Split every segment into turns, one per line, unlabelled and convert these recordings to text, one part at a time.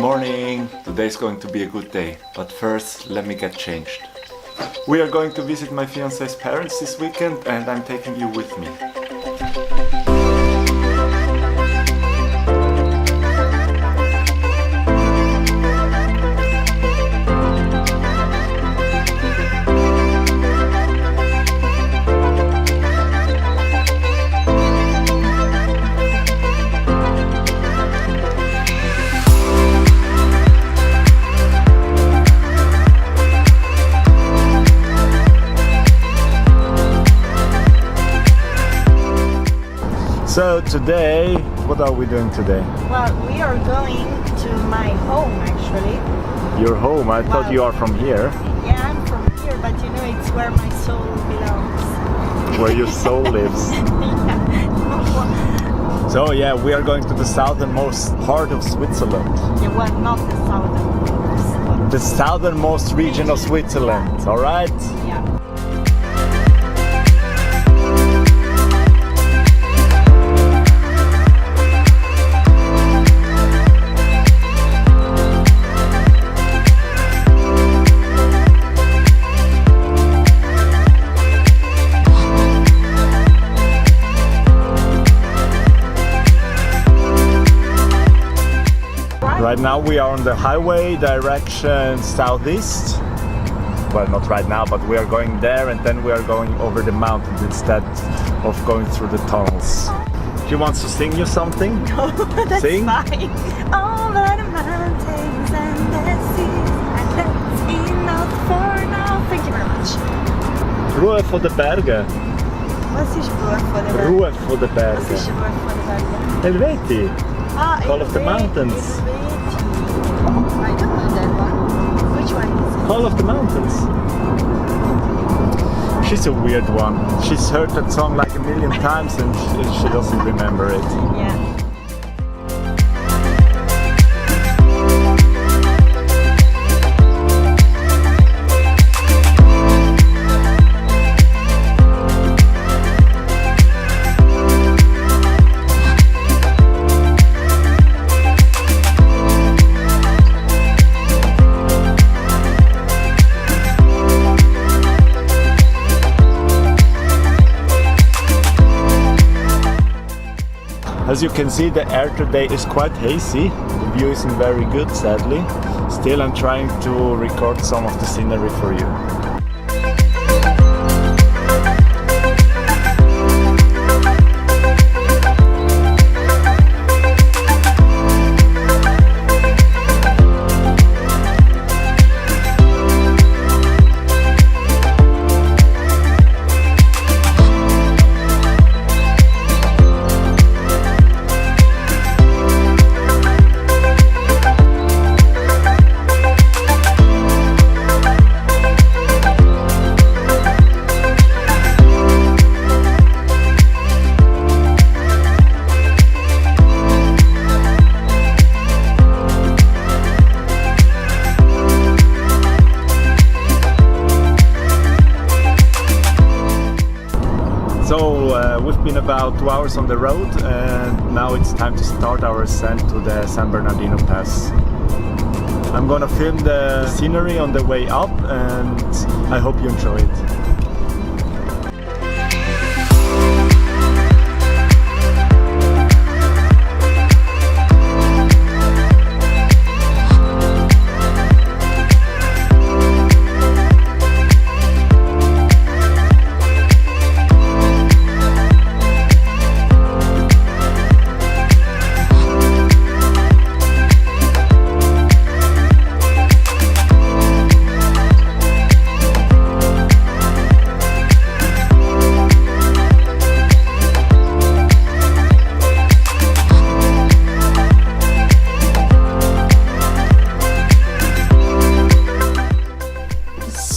Morning! Today's going to be a good day, but first let me get changed. We are going to visit my fiance's parents this weekend and I'm taking you with me. So today, what are we doing today?
Well, we are going to my home actually.
Your home? I thought you are from here.
Yeah, I'm from here, but you know it's where my soul belongs.
Where your soul lives.
Yeah.
So yeah, we are going to the southernmost part of Switzerland.
Yeah, well, not the southernmost.
The southernmost region of Switzerland, alright?
Yeah.
Right now we are on the highway direction southeast. Well, not right now, but we are going there and then we are going over the mountains instead of going through the tunnels. She wants to sing you something?
No, that's
Sing?
fine. All of the mountains and the seas, and that's enough for now. Thank you very much.
Ruhe vor de Berge.
Was ist Ruhe vor der Berge?
Ruhe vor de
Was ist
Berge.
Ruhe vor der Berge?
Helveti.
Ah,
Call of the Mountains.
I don't know that one. Which one is it?
Call of the Mountains. She's a weird one. She's heard that song like a million times and she doesn't remember it.
Yeah.
As you can see, the air today is quite hazy. The view isn't very good, sadly. Still, I'm trying to record some of the scenery for you. We've been about 2 hours on the road and now it's time to start our ascent to the San Bernardino Pass. I'm gonna film the scenery on the way up and I hope you enjoy it.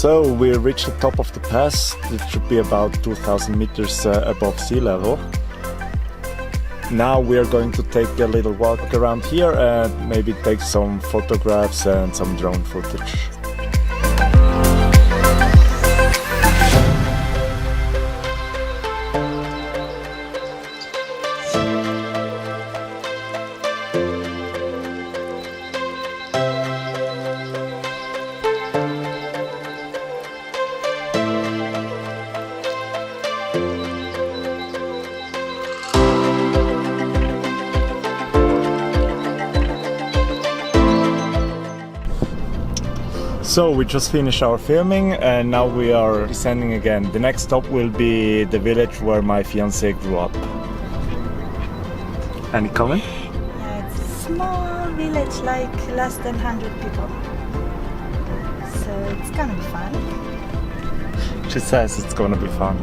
So we reached the top of the pass. It should be about 2,000 meters above sea level. Now we are going to take a little walk around here and maybe take some photographs and some drone footage. So we just finished our filming and now we are descending again. The next stop will be the village where my fiancé grew up. Any comment?
Yeah, it's a small village, like less than 100 people. So it's gonna be fun.
She says it's gonna be fun.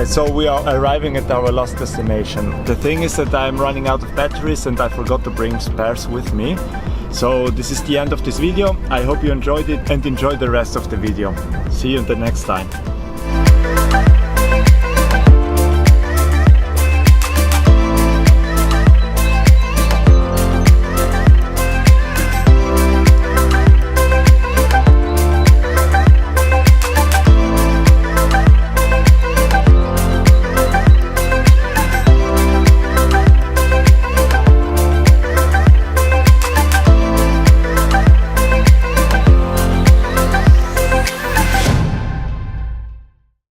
So we are arriving at our last destination. The thing is that I'm running out of batteries and I forgot to bring spares with me. So this is the end of this video. I hope you enjoyed it and enjoy the rest of the video. See you the next time.